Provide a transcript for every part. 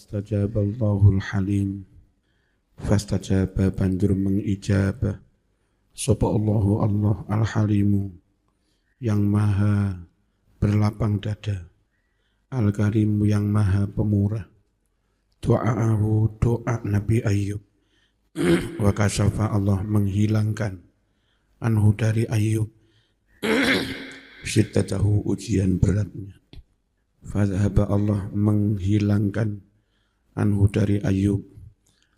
Fastajaballahul halim. Fastajaba banjur mengijabah sapa Allahu Allah al-halimu yang maha berlapang dada, al-karimu yang maha pemurah. Doa'ahu doa Nabi Ayyub. Wa kasyafa Allah menghilangkan anhu dari Ayyub syiddatahu ujian beratnya. Fadhaba Allah menghilangkan anhu dari Ayyub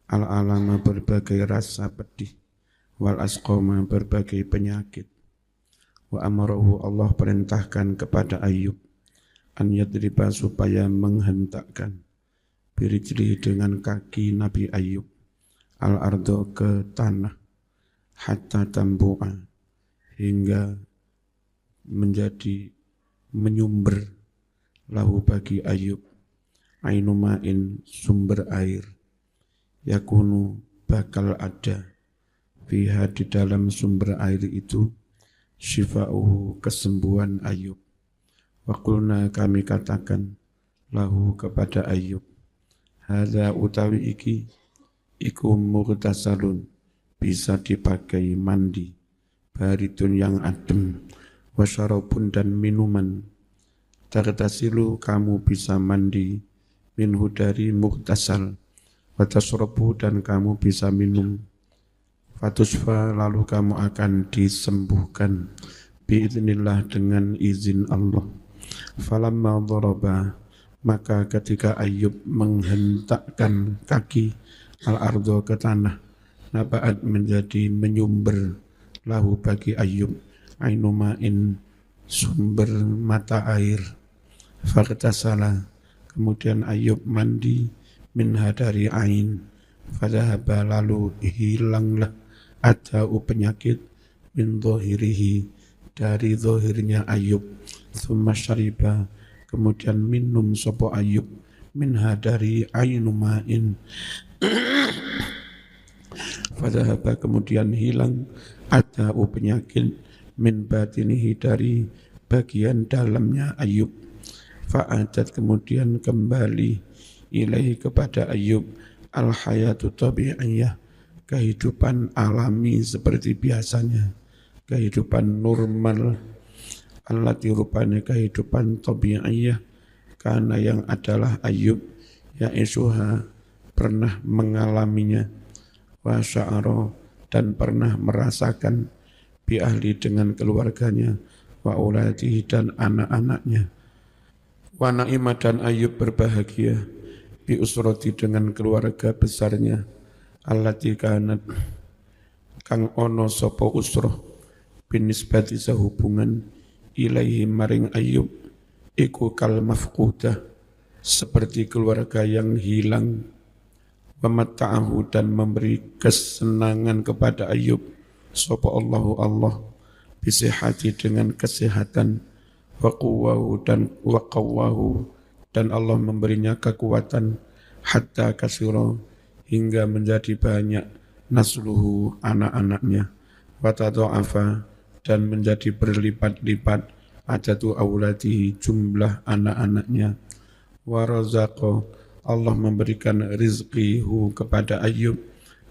al-alama berbagai rasa pedih wal asqama berbagai penyakit. Wa amarahu Allah perintahkan kepada Ayyub an yadriba supaya menghentakkan birijli dengan kaki Nabi Ayyub al-ardo ke tanah hatta tambu'a hingga menjadi menyumber lahu bagi Ayyub ainumain sumber air yakunu bakal ada fiha di dalam sumber air itu syifa'uhu kesembuhan Ayyub. Wa qulna kami katakan lahu kepada Ayyub hadza utawi iki iku mughtasalun bisa dipakai mandi baridun yang adem wasyarabun dan minuman taghtasilu kamu bisa mandi minhu dari mughtasal watasrabu dan kamu bisa minum fatusfa lalu kamu akan disembuhkan biiznillah dengan izin Allah. Falamma dharaba maka ketika Ayyub menghentakkan kaki al-ardo ke tanah nabaat menjadi menyumber lahu bagi Ayyub ainumain sumber mata air faghtasala kemudian Ayyub mandi minha dari ain fadhahaba lalu hilanglah adau penyakit min dhahirihi dari zahirnya Ayyub thumma syariba kemudian minum sapa Ayyub minha dari ainumain fadhahaba kemudian hilang adau penyakit min batinihi dari bagian dalamnya Ayyub fa'adat kemudian kembali ilaihi kepada Ayyub al-hayatu tabi'iyah kehidupan alami seperti biasanya kehidupan normal allati rupanya kehidupan tabi'iyah karena yang adalah Ayyub ya'isuha pernah mengalaminya wa sya'ara dan pernah merasakan bi ahli dengan keluarganya wa uladihi dan anak-anaknya wa na'imah dan Ayyub berbahagia bi usrati dengan keluarga besarnya allati kanat kang ono sapa usroh binisbati sehubungan ilaihi maring Ayyub iku kal mafqudah seperti keluarga yang hilang pematta'ahu dan memberi kesenangan kepada Ayyub sapa Allahu Allah bisihati dengan kesehatan wa quwwahu dan Allah memberinya kekuatan hatta kasira hingga menjadi banyak nasluhu anak-anaknya wa tadha'afa dan menjadi berlipat-lipat adatu auladihi jumlah anak-anaknya wa razaqa Allah memberikan rizqihu kepada Ayyub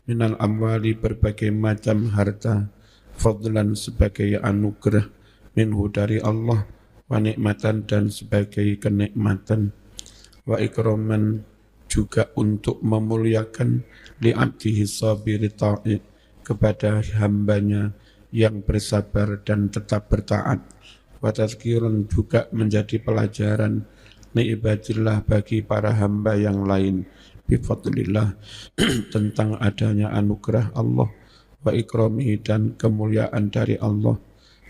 minal amwali berbagai macam harta fadlan sebagai anugerah minhu dari Allah wa nikmatan dan sebagai kenikmatan wa ikraman juga untuk memuliakan li'abdihi sabiri ta'i kepada hambanya yang bersabar dan tetap bertaat wa tazkirun juga menjadi pelajaran ni'ibadillah bagi para hamba yang lain bifadlillah tentang adanya anugerah Allah wa ikramihi dan kemuliaan dari Allah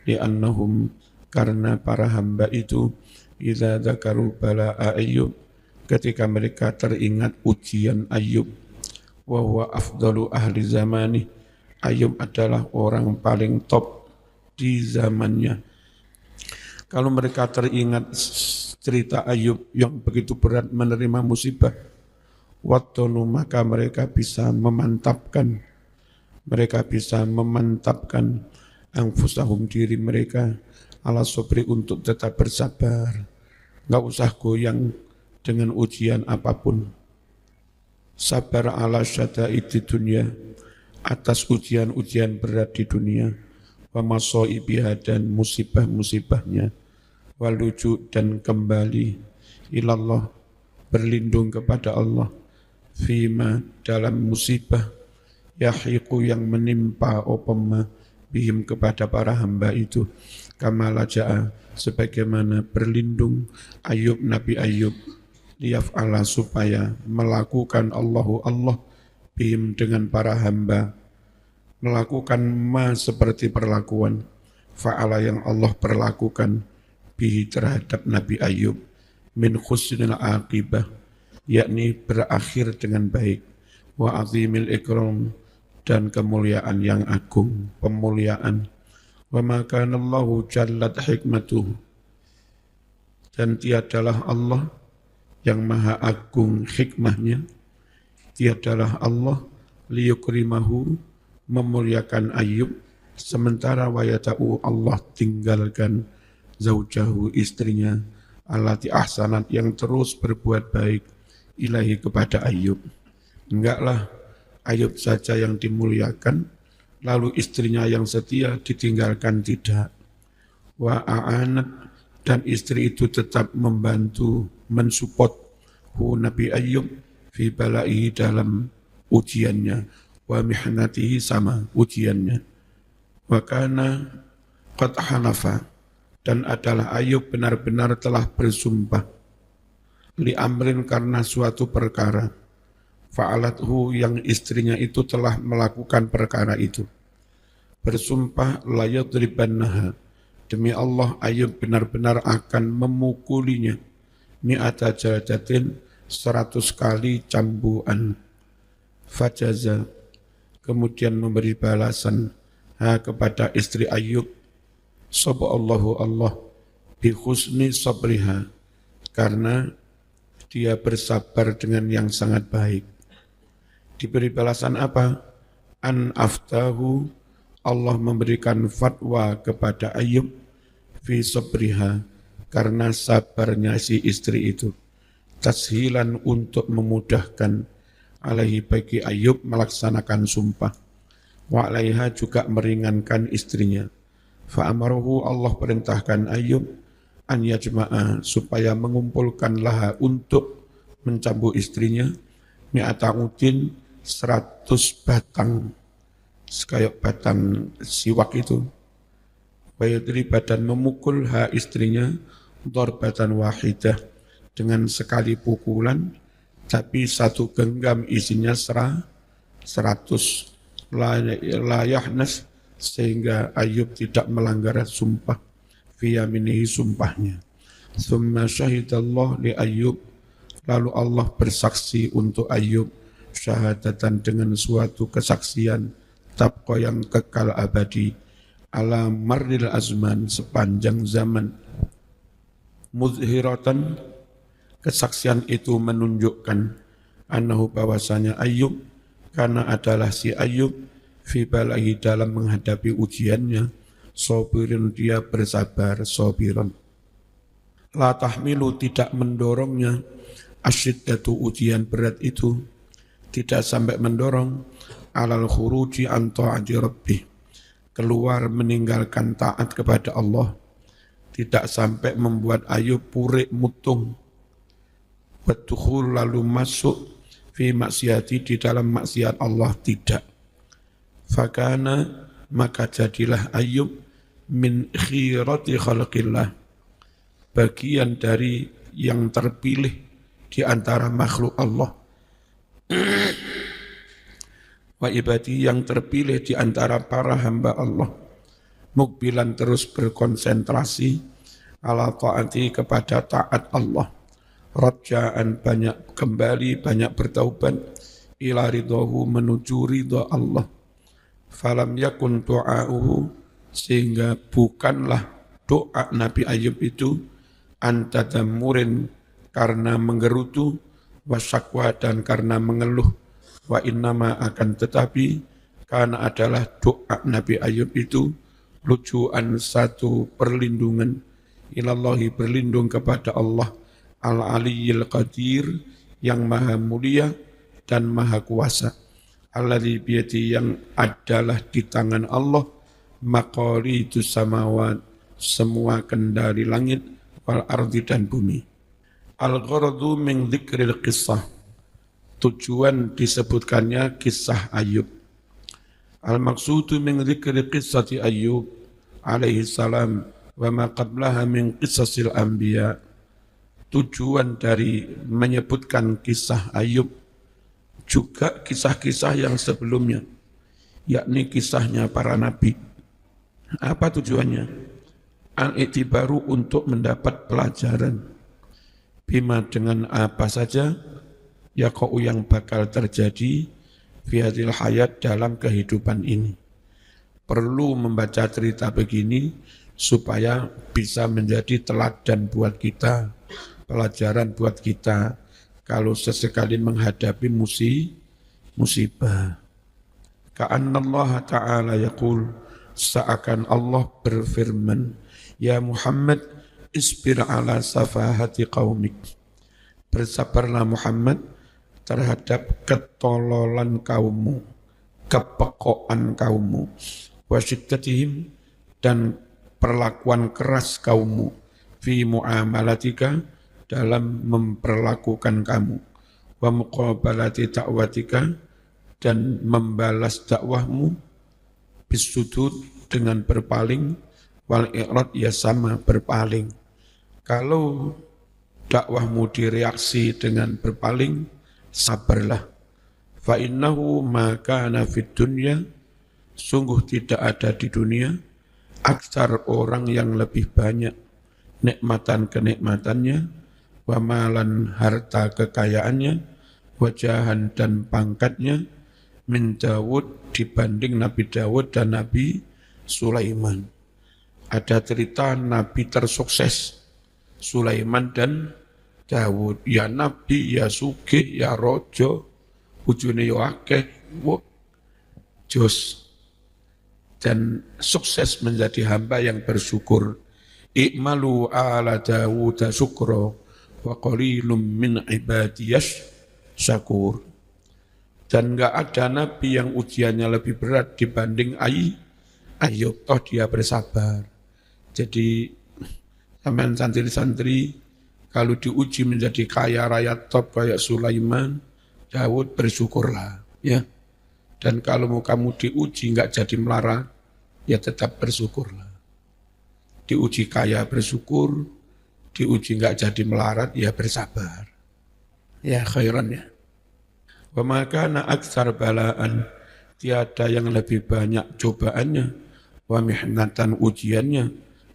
li'annahum karena para hamba itu idza dzakaru bala'a Ayyub ketika mereka teringat ujian Ayyub wa huwa afdalu ahli zamani Ayyub adalah orang paling top di zamannya. Kalau mereka teringat cerita Ayyub yang begitu berat menerima musibah, wattonu maka mereka bisa memantapkan anfusahum diri mereka ala sobri untuk tetap bersabar. Enggak usah goyang dengan ujian apapun. sabar ala syada'idi dunia, atas ujian-ujian berat di dunia, wa masaibiha dan musibah-musibahnya, waluju dan kembali ilallah, berlindung kepada Allah, fima dalam musibah, yahiqu yang menimpa opema bihim kepada para hamba itu, kama laja'a sebagaimana berlindung Ayub Nabi Ayub, liyaf'ala supaya melakukan Allah bihim dengan para hamba, melakukan ma seperti perlakuan fa'ala yang Allah perlakukan bihi terhadap Nabi Ayub, min khusnil aqibah, yakni berakhir dengan baik, wa azimil ikram dan kemuliaan yang agung, pemuliaan, wa ma kana Allahu jallat hikmatuhu, dan tiadalah Allah yang maha agung hikmahnya, tiadalah Allah liyukrimahu memuliakan Ayub, sementara wayata'u Allah tinggalkan zaujahu istrinya, allati ahsanat yang terus berbuat baik ilahi kepada Ayub. Enggaklah Ayub saja yang dimuliakan, lalu istrinya yang setia ditinggalkan tidak. Wa a'anat dan istri itu tetap membantu, mensupport Nabi Ayub fi balaihi dalam ujiannya, wa mihnatihi sama ujiannya. Wa kana qad hanafa dan adalah Ayub benar-benar telah bersumpah li amrin karena suatu perkara, fa'alathu yang istrinya itu telah melakukan perkara itu. Bersumpah la yadribannaha, demi Allah Ayub benar-benar akan memukulinya, mi'ata jaldatin 100 kali cambuan. Fajaza kemudian memberi balasan kepada istri Ayub, sapa Allahu Allah bi husni sabriha, karena dia bersabar dengan yang sangat baik. Diberi balasan apa? An aftahu, Allah memberikan fatwa kepada Ayub fi sabriha, karena sabarnya si istri itu, tashilan untuk memudahkan alaihi bagi Ayub melaksanakan sumpah, wa alaiha juga meringankan istrinya. Fa'amaruhu Allah perintahkan Ayub an yajma'a supaya mengumpulkan laha untuk mencambuk istrinya, mi'ata udin 100 batang, kayak batang siwak itu, wa yadri badan memukul istrinya darbatan wahidah dengan sekali pukulan, tapi satu genggam isinya 100 la yahnas, sehingga Ayub tidak melanggar sumpah fi yaminihi sumpahnya. Summa syahidallah li Ayub, lalu Allah bersaksi untuk Ayub syahadatan dengan suatu kesaksian tabqa yang kekal abadi, ala marril azman sepanjang zaman. Muzhiratan kesaksian itu menunjukkan annahu bahwasanya Ayub, karena adalah si Ayub fi balahi dalam menghadapi ujiannya, sabirun dia bersabar, sabiran. La tahmilu tidak mendorongnya, asyiddatu ujian berat itu tidak sampai mendorong, alal khuruji an ta'ati rabbih, keluar meninggalkan taat kepada Allah, tidak sampai membuat Ayub purik mutung, watukhul lalu masuk fi maksiati di dalam maksiat Allah, tidak. Fakana maka jadilah Ayub min khirati khalqillah, bagian dari yang terpilih di antara makhluk Allah, wa ibadi yang terpilih di antara para hamba Allah, mukbilan terus berkonsentrasi ala taati kepada taat Allah, rajaan banyak kembali, banyak bertaubat, ila ridhahu menuju ridha Allah. Falam yakun du'a'uhu, sehingga bukanlah doa Nabi Ayub itu antadamurin karena menggerutu, wasyakwa dan karena mengeluh, wa innama akan tetapi karena adalah doa Nabi Ayub itu lucuan satu perlindungan, ilallahi berlindung kepada Allah al-aliyyil qadir yang maha mulia, dan maha kuasa. Alladzi biyadi yang adalah di tangan Allah maqalidus samawat, semua kendali langit wal ardi dan bumi. Al-gharadu min dzikril qissah, tujuan disebutkannya kisah Ayub. Al-maqsudu min dzikril qissati Ayub alaihi salam wa ma qablaha min qissasil anbiya. Tujuan dari menyebutkan kisah Ayub juga kisah-kisah yang sebelumnya, yakni kisahnya para nabi. Apa tujuannya? Al-i'tibaru untuk mendapat pelajaran. Bima dengan apa saja yaqa'u yang bakal terjadi fi hadhil hayat dalam kehidupan ini. Perlu membaca cerita begini supaya bisa menjadi teladan buat kita, pelajaran buat kita kalau sesekali menghadapi musibah. Ka'annallaha ta'ala yaqul, seakan Allah berfirman, ya Muhammad isbir ala safahati qaumik, bersabarlah Muhammad terhadap ketololan kaummu, kepekoan kaummu, wasyiddatihim dan perlakuan keras kaummu, fi muamalatika dalam memperlakukan kamu, wa muqabalati da'watika dan membalas dakwahmu, bisudud dengan berpaling, wal i'rad ya sama berpaling. Kalau dakwahmu direaksi dengan berpaling, sabarlah. Fa innahu ma kana fid dunya, sungguh tidak ada di dunia aksar orang yang lebih banyak nikmatan kenikmatannya, wa malan harta kekayaannya, wajahan dan pangkatnya, min Dawud dibanding Nabi Dawud dan Nabi Sulaiman. Ada cerita Nabi tersukses, Sulaiman dan Dawud. Ya Nabi, ya sugih, ya rojo, ujune yo akeh, jos. Dan sukses menjadi hamba yang bersyukur. I'malu ala Dawud syukra wa qalilum min ibadiyas syakur. Dan enggak ada nabi yang ujiannya lebih berat dibanding Ayub, toh dia bersabar. Jadi sampean santri-santri kalau diuji menjadi kaya raya top kayak Sulaiman, Dawud, bersyukurlah, ya. Dan kalau mau kamu diuji enggak jadi melarat, ya tetap bersyukurlah. Diuji kaya bersyukur, diuji enggak jadi melarat, ya bersabar. Ya khairan ya. Wa ma kana aktsar balaan, tiada yang lebih banyak cobaannya, wa mihnatan ujiannya,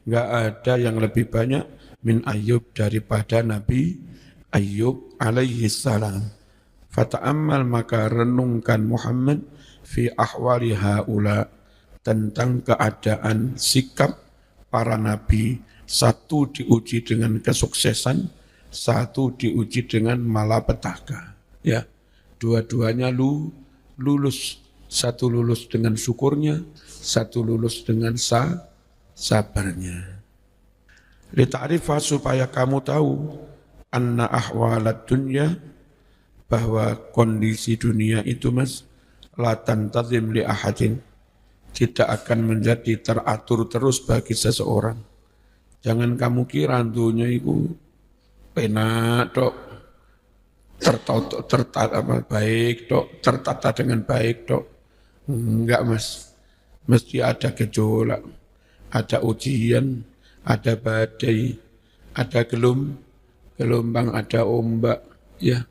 enggak ada yang lebih banyak min Ayub daripada Nabi Ayub alaihi salam. Fata'ammal maka renungkan Muhammad fi ahwali haula, tentang keadaan sikap para nabi, satu diuji dengan kesuksesan, satu diuji dengan malapetaka. Ya, dua-duanya lulus, satu lulus dengan syukurnya, satu lulus dengan sabarnya. Lita'rifa supaya kamu tahu anna ahwalat dunya, bahwa kondisi dunia itu mas la tantazim li ahadin, tidak akan menjadi teratur terus bagi seseorang. Jangan kamu kira dunia itu penak tok, tertata baik tok, tertata dengan baik tok. Enggak mas, mesti ada gejolak, ada ujian, ada badai, ada gelombang, ada ombak, ya.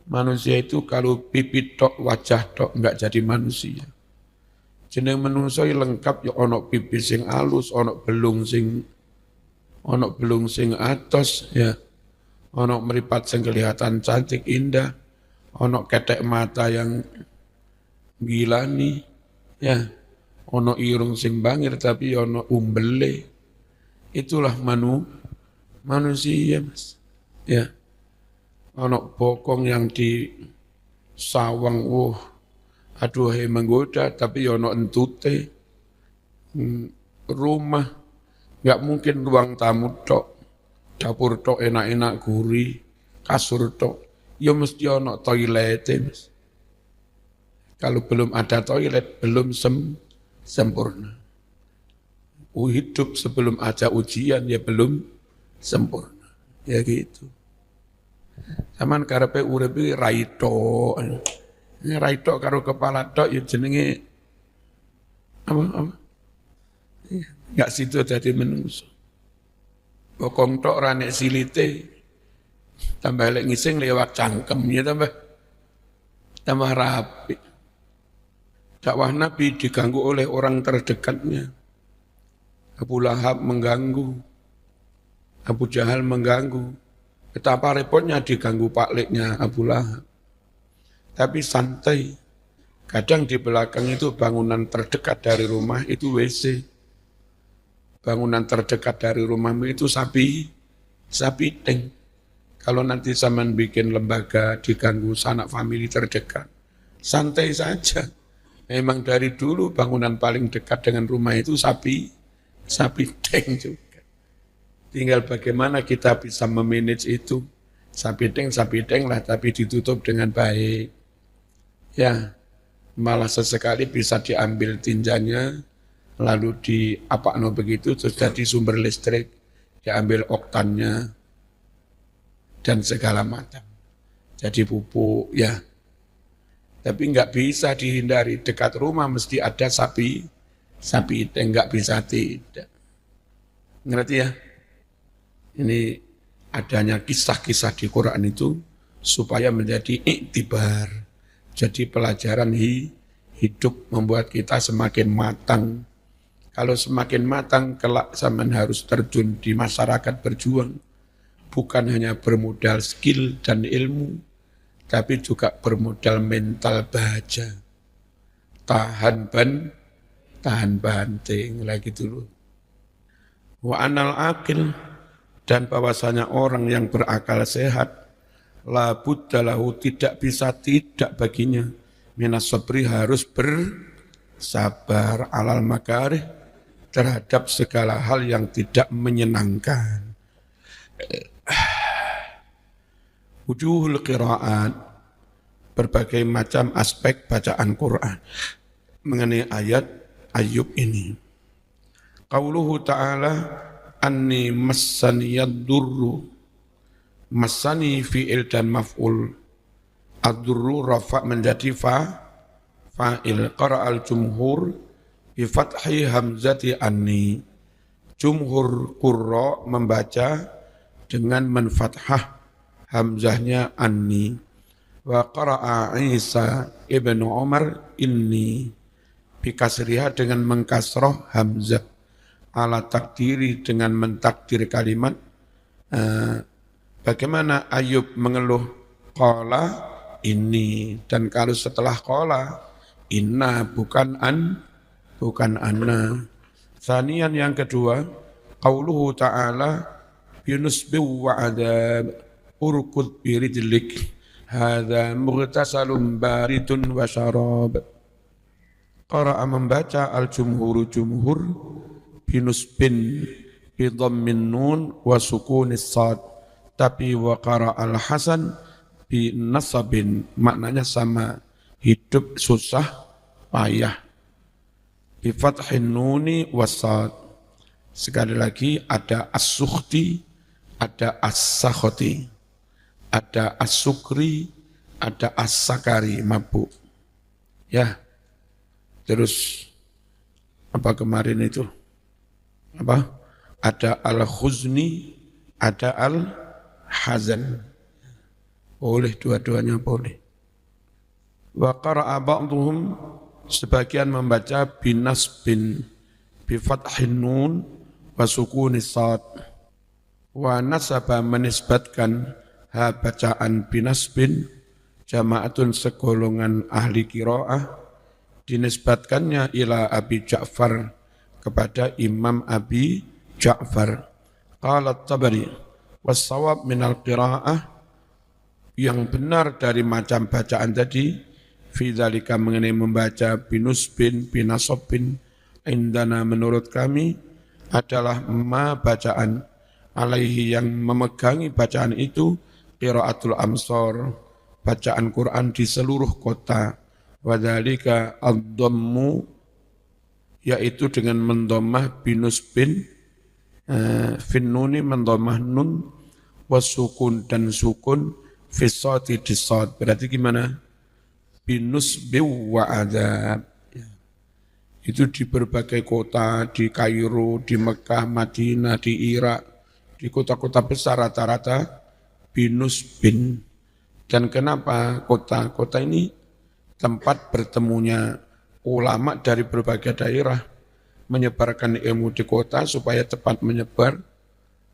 Manusia itu kalau pipi tok, wajah tok, enggak jadi manusia. Jeneng manusia lengkap ya, ono pipi sing alus, ono belung sing atos, ya. Ono meripat sing kelihatan cantik indah, ono ketek mata yang gilani, ya. Ono irung sing bangir tapi ono umbele. Itulah manusia, mas. Ya. Ono bokong yang di sawang, aduh menggoda, tapi ono entute. Rumah, nggak mungkin ruang tamu tok, dapur tok enak-enak gurih, kasur tok. ya mesti ono toilet. Kalau belum ada toilet, belum sempurna. Hidup sebelum ada ujian, ya belum sempurna. Ya gitu. Saman karepe urip iki raito. Raito karo kepala tok ya jenenge apa? Enggak situ dadi menungso. Bokong tok ora nek silite. Tambah lek ngising lewat cangkem ya tambah rapi. Dakwah Nabi diganggu oleh orang terdekatnya. Abu Lahab mengganggu, Abu Jahal mengganggu. Betapa repotnya diganggu pakliknya Abu Lahab. Tapi santai. Kadang di belakang itu bangunan terdekat dari rumah itu WC. Bangunan terdekat dari rumahmu itu sapi tank. Kalau nanti zaman bikin lembaga diganggu sanak famili terdekat, santai saja. Memang dari dulu bangunan paling dekat dengan rumah itu sapi tank juga. Tinggal bagaimana kita bisa memanage itu. Sapi tank lah, tapi ditutup dengan baik. Ya, malah sesekali bisa diambil tinjanya, lalu diapakno begitu, terus jadi sumber listrik, diambil oktannya, dan segala macam. Jadi pupuk, ya. Tapi enggak bisa dihindari, dekat rumah mesti ada sapi enggak bisa tidak. Ngerti ya? Ini adanya kisah-kisah di Quran itu supaya menjadi iktibar. Jadi pelajaran hidup membuat kita semakin matang. Kalau semakin matang, kelak zaman harus terjun di masyarakat berjuang. Bukan hanya bermodal skill dan ilmu, tapi juga bermodal mental baja. Tahan banting lagi dulu. Wa anal akil, dan bahwasanya orang yang berakal sehat, la budda lahu, tidak bisa tidak baginya, minas sabri, harus bersabar alal makarih, terhadap segala hal yang tidak menyenangkan. Wujuhul qiraat, berbagai macam aspek bacaan Quran mengenai ayat Ayub ini. Qauluhu ta'ala, anni massaniyad durru, massani fi'il dan maf'ul. Ad-durru rafa' menjadi fa'il. Qara'al jumhur bi fathi hamzati anni. Jumhur qurra membaca dengan menfathah hamzahnya anni. Wa qara'a Isa ibn Umar inni, bi kasriha dengan mengkasroh hamzah, ala takdiri dengan mentakdir kalimat. Bagaimana Ayub mengeluh qala ini, dan kalau setelah qala inna, bukan anna. Sanian yang kedua, qauluhu ta'ala binusbi wa adab urkud biridlik hadza mughtasalun baridun wa syarab. Qara'a membaca al-jumhur binusbin bi dhammin nun wa sukunis sad, tapi wa qara'a al-Hasan bi nasabin, maknanya sama, hidup susah payah, bi fathin nuni wasad. Sekali lagi ada as-sukhti, ada as-sakhati, ada as-sukri, ada as-sakari, mabuk. Ya. Terus apa kemarin itu? Apa? Ada al-khuzni, ada al-hazan. Boleh, dua-duanya boleh. Wa qara'a ba'duhum, sebagian membaca binasbin bi fathin nun wa sukunis sad. Wa nasaba, menisbatkan ha bacaan binasbin, jama'atun segolongan ahli qiraah, dinisbatkannya ila Abi Ja'far, kepada Imam Abi Ja'far. Qala Tabari, was-shawab minal qiraah, yang benar dari macam bacaan tadi, fi dzalika, mengenai membaca binusbin, binasobin, indana, menurut kami, adalah ma bacaan, alaihi, yang memegangi bacaan itu, qiraatul amsor, bacaan Quran di seluruh kota. Wadzalika ad-dhammu, yaitu dengan mendomah binus bin finnuni, mendomah nun, wasukun dan sukun, fisoti di sod. Berarti gimana? Binus biw wa adab. Itu di berbagai kota, di Kairo, di Mekah, Madinah, di Irak, di kota-kota besar rata-rata binus bin. Dan kenapa kota-kota ini tempat bertemunya ulama dari berbagai daerah, menyebarkan ilmu di kota supaya cepat menyebar,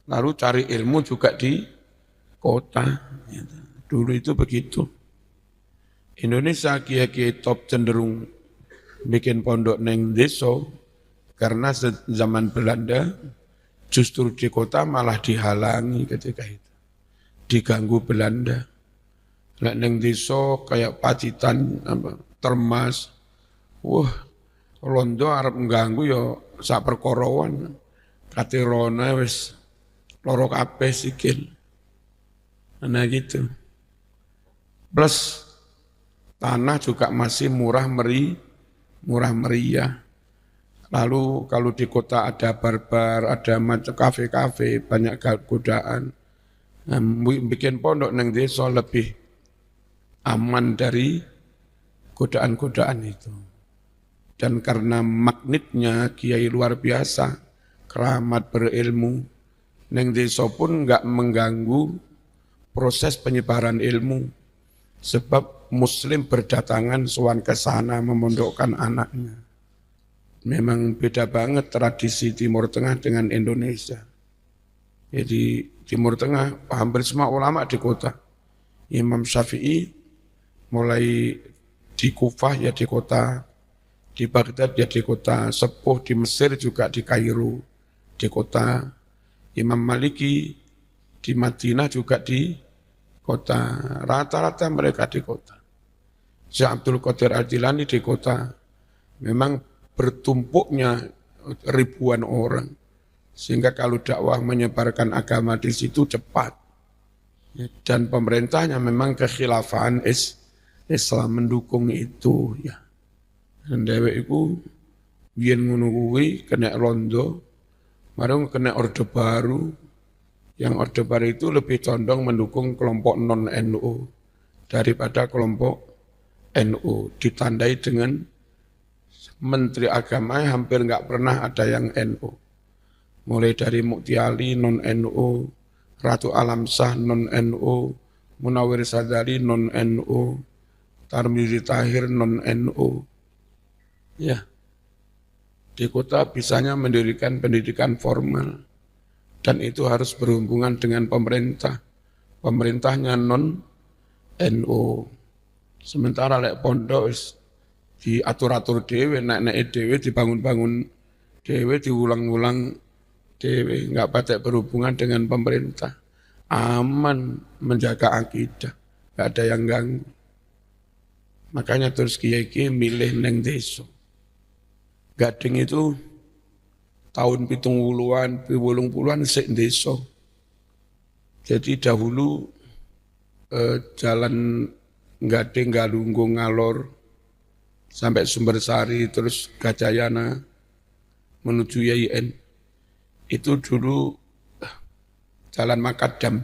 lalu cari ilmu juga di kota. Dulu itu begitu. Indonesia kiai-kiai top cenderung bikin pondok neng deso, karena zaman Belanda justru di kota malah dihalangi ketika itu, diganggu Belanda. Lek neng deso kayak Pacitan, Termas, wah londo arep mengganggu yo sak perkorowan, kate rona wis loro kabeh sikil. Nah gitu. Plus tanah juga masih murah meriah. Lalu kalau di kota ada barbar, ada macam kafe-kafe, banyak godaan. Nah, bikin pondok neng desa lebih aman dari godaan-godaan itu. Dan karena magnetnya kiai luar biasa, keramat berilmu, neng desa pun enggak mengganggu proses penyebaran ilmu. Sebab Muslim berdatangan sowan ke sana memondokkan anaknya. Memang beda banget tradisi Timur Tengah dengan Indonesia. Jadi Timur Tengah hampir semua ulama di kota. Imam Syafi'i mulai di Kufah ya di kota, di Baghdad ya di kota, sepuh di Mesir juga di Kairo, di kota. Imam Maliki di Madinah juga di kota, rata-rata mereka di kota. Syekh Abdul Qadir Al-Jilani di kota. Memang bertumpuknya ribuan orang, sehingga kalau dakwah menyebarkan agama di situ cepat. Dan pemerintahnya memang kekhilafan Islam mendukung itu ya. Dan dewek iku biyen ngono kuwi kena rondo, marung kena Orde Baru. Yang Orde Baru itu lebih condong mendukung kelompok non-NU daripada kelompok NU. Ditandai dengan Menteri Agama hampir enggak pernah ada yang NU. Mulai dari Mukti Ali non-NU, Ratu Alamsah non-NU, Munawir Sadari non-NU, Tarmizi Tahir non-NU. Ya, di kota bisanya mendirikan pendidikan formal. Dan itu harus berhubungan dengan pemerintah. Pemerintahnya non-NU. Sementara lek pondok diatur-atur dewe, naik-naik dewe, dibangun-bangun dewe, diulang-ulang dewe, enggak patek berhubungan dengan pemerintah. Aman menjaga akidah, enggak ada yang ganggu. Makanya terus kiai-kiai milih neng desa. Gading itu tahun 70-an, 80-an sik desa. Jadi dahulu jalan Gading, Galunggung, Ngalor sampai Sumbersari terus Gajayana menuju YIN. Itu dulu jalan makadam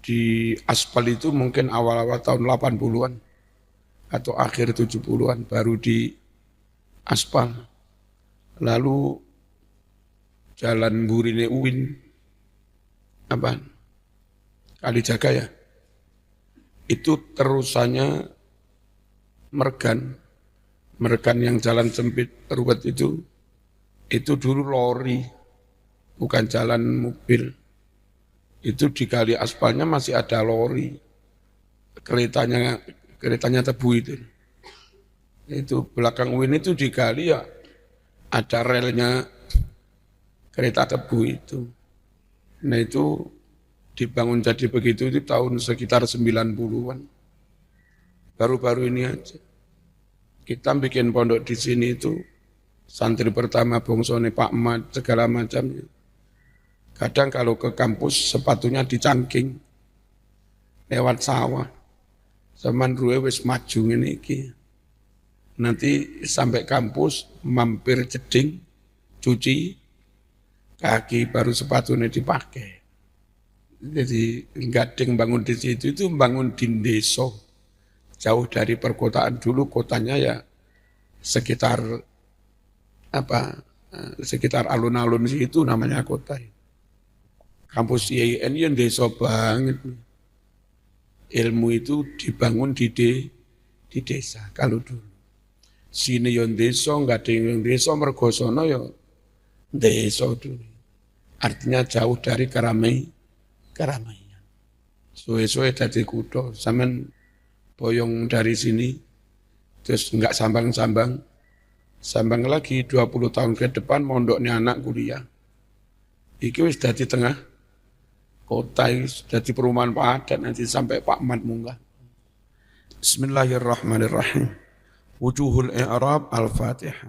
di aspal itu mungkin awal-awal tahun 80-an atau akhir 70-an baru di aspal. Lalu jalan Burine Uwin, Kalijaga ya, itu terusannya Mergan yang jalan sempit ruwet itu dulu lori, bukan jalan mobil. Itu di kali aspalnya masih ada lori, keretanya tebu itu. Itu belakang Uwin itu digali ya ada relnya kereta tebu itu. Nah itu dibangun jadi begitu itu tahun sekitar 90-an. Baru-baru ini aja. Kita bikin pondok di sini itu santri pertama bongsone Pak Mat segala macamnya. Kadang kalau ke kampus sepatunya dicangking lewat sawah. Zaman ruwe wis maju ngene iki. Nanti sampai kampus mampir jeding, cuci kaki baru sepatunya dipakai. Jadi gading bangun di situ itu bangun di desa. Jauh dari perkotaan dulu, kotanya ya sekitar sekitar alun-alun situ namanya kota. Kampus IAIN yang desa banget. Ilmu itu dibangun di desa kalau dulu. Sini yang desa, enggak ada yang desa, mergo sono ya desa dulu. Artinya jauh dari keramaian. Suwe-suwe dadi kutha, sampean boyong dari sini, terus enggak sambang-sambang, sambang lagi 20 tahun ke depan mondoknya anak kuliah. Iki wis dadi tengah kota, wis dadi perumahan padat nanti sampai Pak Mat munggah. Bismillahirrahmanirrahim. Wujuhul i'rab al-Fatihah.